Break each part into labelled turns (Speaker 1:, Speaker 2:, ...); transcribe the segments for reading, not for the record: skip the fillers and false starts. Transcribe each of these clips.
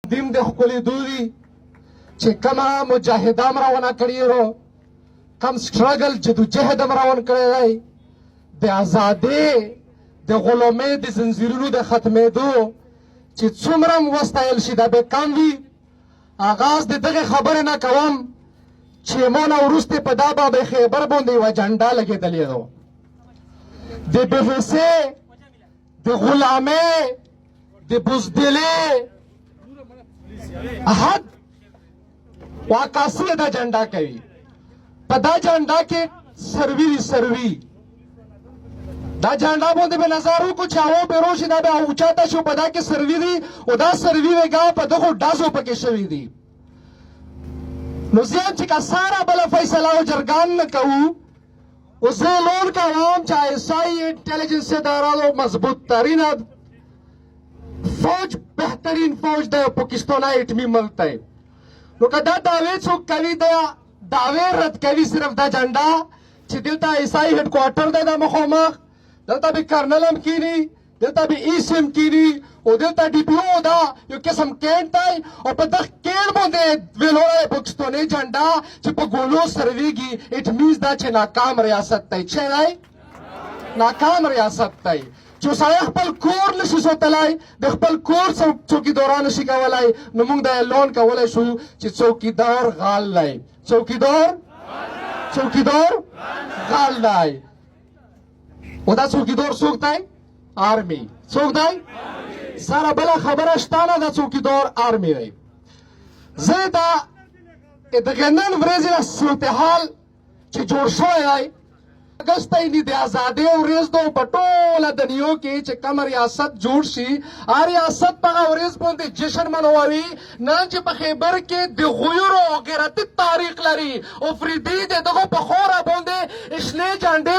Speaker 1: دیم د خپلې دودي چې کومه مجاهده هم روانه کړې وو، کم سټرګل جدوجهد هم روان کړی دی، د ازادۍ د غلامۍ د زنځیرونو د ختمېدو چې څومره هم وستایل شي دا به کم وي. آغاز د دغې خبرې نه کوم چې مونه وروسته په دا باب خیبر باندې یوه جنډه لګېدلې ده د بېحسۍ د غلامۍ د بزدلۍ حد واقعي دا جنډا کوي. په دا جنډا کې سروي دا جنډا باندې به نظر وکړو چې هوا به روشي دا به اوچاته شو، په دا کې سروي دي او دا سروي وګا په دغو ډازو پکې شوي دي. نو زیان چې که ساره بله فیصله او جرګان نه کوو او زه لون کوم چې ایسائی انټیلیجنس ادارو مضبوط ترین فوج بهترین فوج د پاکستاني اټمی ملک دی. نو که دا دعوې څوک کوي دا دعوې رد کوي صرف دا جنډا چې دلته ایسائی هډ کوارټر دی دا مخامخ، دلته به کرنل هم کینی، دلته به ایس هم کینی او دلته ډي پي او دا یو قسم کینټ دی او په دغه کینټ باندې ویلوړی پاکستاني جنډا چې په ګولو سرویږي. اټ مینز دا چې ناکام ریاست دی. چې دی ناکام ریاست دی چې سړی خپل کور نشي ساتلی، د خپل کور څوکیداران نشي کولی. نو موږ دا اعلان کولی شو چې څوکیدار غال دی. څوکیدار غال دی. او دا څوکیدار څوک دی؟ آرمي. څوک دی؟ سره بله خبره شته نه، دا څوکیدار آرمي دی. زه دا دغه نن ورځې نه صورتحال چې جوړ شوی دی اګست دی د ازادۍ ورځ ده په ټوله دنیا کې چې کوم ریاست جوړ شي هر ریاست په هغه ورځ باندې جشن منووي. نن چې په خیبر کې د غیورو او غیرتي تاریخ لري او فریدي د دغو په خوره باندې شنې جنډې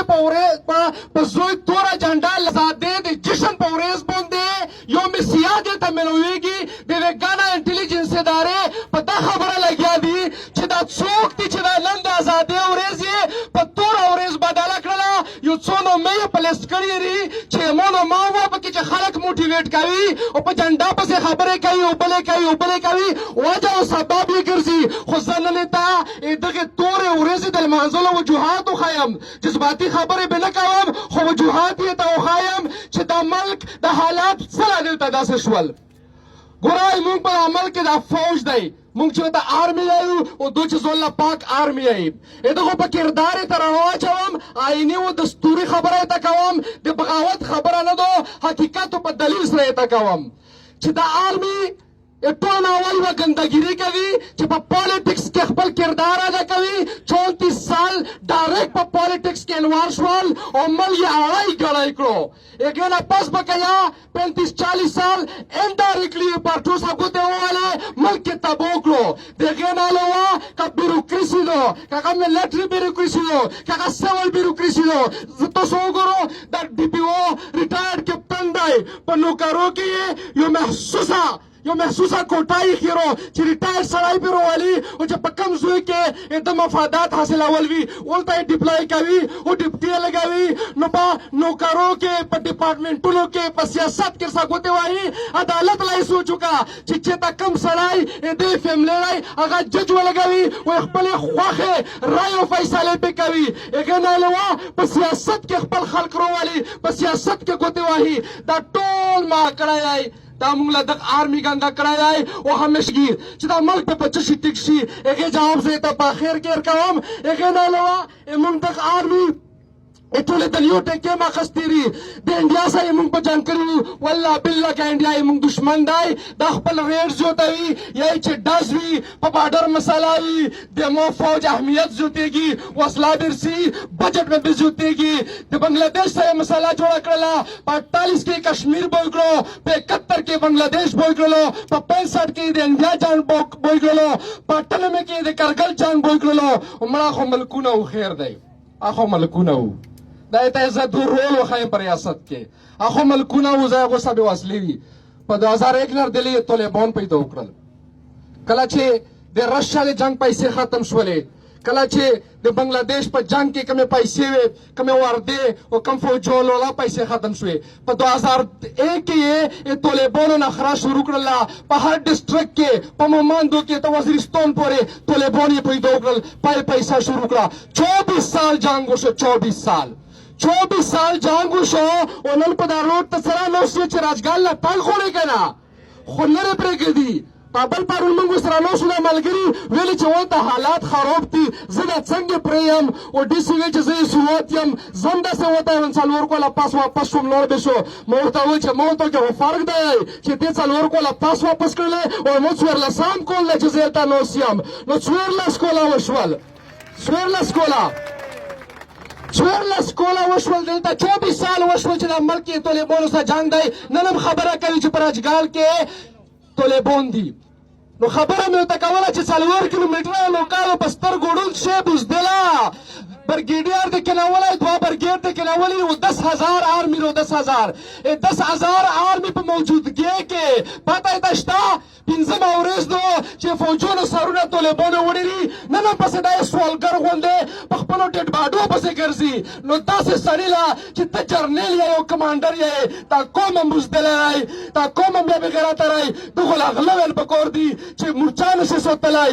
Speaker 1: په زوی توره جنډه ازادۍ د جشن په ورځ باندې یو مسیحا دلته ملویږي. د وګانا انټیلیجنس ادارې په دا خبره لګیا دي چې دا څوک دي چې دا نن د ازادۍ ورځ یې په توره ورځ بدله کړله. یو څو نومې یې په لیست کړي دي چې مونو ما وه پکې چې خلک موټیویټ کوي او په جنډا پسې خبرې کوي او بلې کوي وجه او سبب یې ګرځي. خو زه نن ته دغې تورې ورځې د لمانځلو وجوهات وښیم، جذباتي خبرې به نه کوم خو وجوهات یې ته وښیم چې دا ملک د حالات څه دلته داسې شول. ګورئ موږ په عمل کې دا فوج دی، موږ چې ورته آرمي وایو او دوی چې ځان له پاک آرمي وایي. دغو په کردار یې ته راواچوم، آیني او دستوري خبره یې ته کوم، د بغاوت خبره نه ده، حقیقت په دلیل سره یې ته کوم چې دا آرمي ټول ناول و ګندګیري کوي چې په پالیټکس کې خپل کردار ادا کوي. 34 سال ډایرکټ په پالیټکس کې انوار شول او مل یې اړای ګړای کړو. هغې نه پس به که یا 35-40 سال انډایرکټلي پارټو صاحب ګوتې ووهلې ملک یې تباه کړو. د هغې نه علاوه که بیروکراسي ده، که هغه ملټري بیروکراسي ده، که هغه سیول بیروکراسي ده. زه تاسو وګورو دا ډي پي او ریټایرډ کپټن دی، په نوکرو کې یې یو محسوسه کوټه یې خیرو چې ریټایر سړی پرې راولي او چې په کم زوی کې د مفادات حاصلول وي ولته یې ډپلای کوي او ډپټي یې لګوي. نو په نوکرو کې په ډپارټمنټونو کې په سیاست کې څه ګوتې وایي. عدالت لا یې سوچ وکړه چې چېرته کم سړی دې فیملی دی هغه جج ولګوي او خپلې خوښې رایې او فیصلې پې کوي. هغې نه علاوه په سیاست کې خپل خلک راولي، په سیاست کې ګوتې وهي. دا ټول ما کړی دی، دا موږ له دغه آرمي ګنده کړی دی او همیشګي چې دا ملک په څه شي ټیک شي. هغې جواب زه یې ته په اخر کې ورکوم. هغې نه علاوه موږ دغه آرمي ټولې دنیا ټیکې ما اخیستې دي. د انډیا سره یې موږ په جنګ کړي وو. والله بالله که انډیا یې موږ دشمن دی دا خپل ریټ زیاتوي یا یې چې ډز وي په باډر مسله وي د مو فوج اهمیت زیاتېږي، وسله برسي، بجټ به بې زیاتېږي. د بنګلادیش سره مسله جوړه کړله، په 48 کې کشمیر بوی کړو، په 71 کې بنګلادیش بوی کړلو، په 65 کې د انډیا جان بوی کړلو، په 98 کې د کرګل جان بوی کړلو. مړه خو ملکونه و خیر دی، اخو ملکونه و دا ته زه دو رول وښیم په ریاست کې. اخو ملکونه و زه غوسه بې وسلې وي. په 2001 نه دلې طالبان پیدا وکړل. کله چې د رشیا د جنګ پیسې ختم شولې، کله چې د بنگلاديش په جنگ کې کومه پیسې وې کومه ورده او کوم فوجونو لا پیسې ختم شوې په 2001 کې طالبانو نخرا شروع کړل په هر ډیسټریکټ کې په مومندو کې ته وزیرستان پورې طالبان یې پیدا کړل پیسې شروع کړه 24 سال جنگ وشو 24 سال جنگ وشو او نن په دا روډ ته سره نو چې راجګال لا پال خوړې کنه خو نه پرېږدي بل پرون موږ سره نو شو ملګری ویلي چې ولته حالات خراب دي زه دا څنګه پرېیم او ډي سي وی چې زه سوات یم زم داسې وته څلور کوله پاس واپس شوم نور به شو ما ورته وویل چې ما ورته کې فرق دی چې دې څلور کوله پاس واپس کړلی او موږ څوارلسم کول دی چې زه هلته ناست یم نو 14 کوله وشول 14 کوله وشول دلته 24 سال وشول چې د ملک کې طالبانو سره جنګ دی نن هم خبره کوي چې په راجګال کې طالبان دي نو خبره مې ورته کوله چې 4 کیلومتره لوکالو په سترګو ړوند شی بزدله برگیډیار د کناولی 2 برگیډ د کناولی او 10,000 آرمی رو 10,000 آرمی په موجودګۍ کې پته یې ته شته 15 ورځ دو چې فوجونو سرونه طالبانو وړي دي نن هم پسې دا سوالګر غوندې په خپلو ډیډ باډو پسې ګرځي نو داسې سړي له چې ته جرنیل یې او کمانډر یې تا کوم هم بزدلی رای تا کوم هم بیا بېغیرته رای دغه لا غله ویل پکار دي چې مورچا نشي سوتلی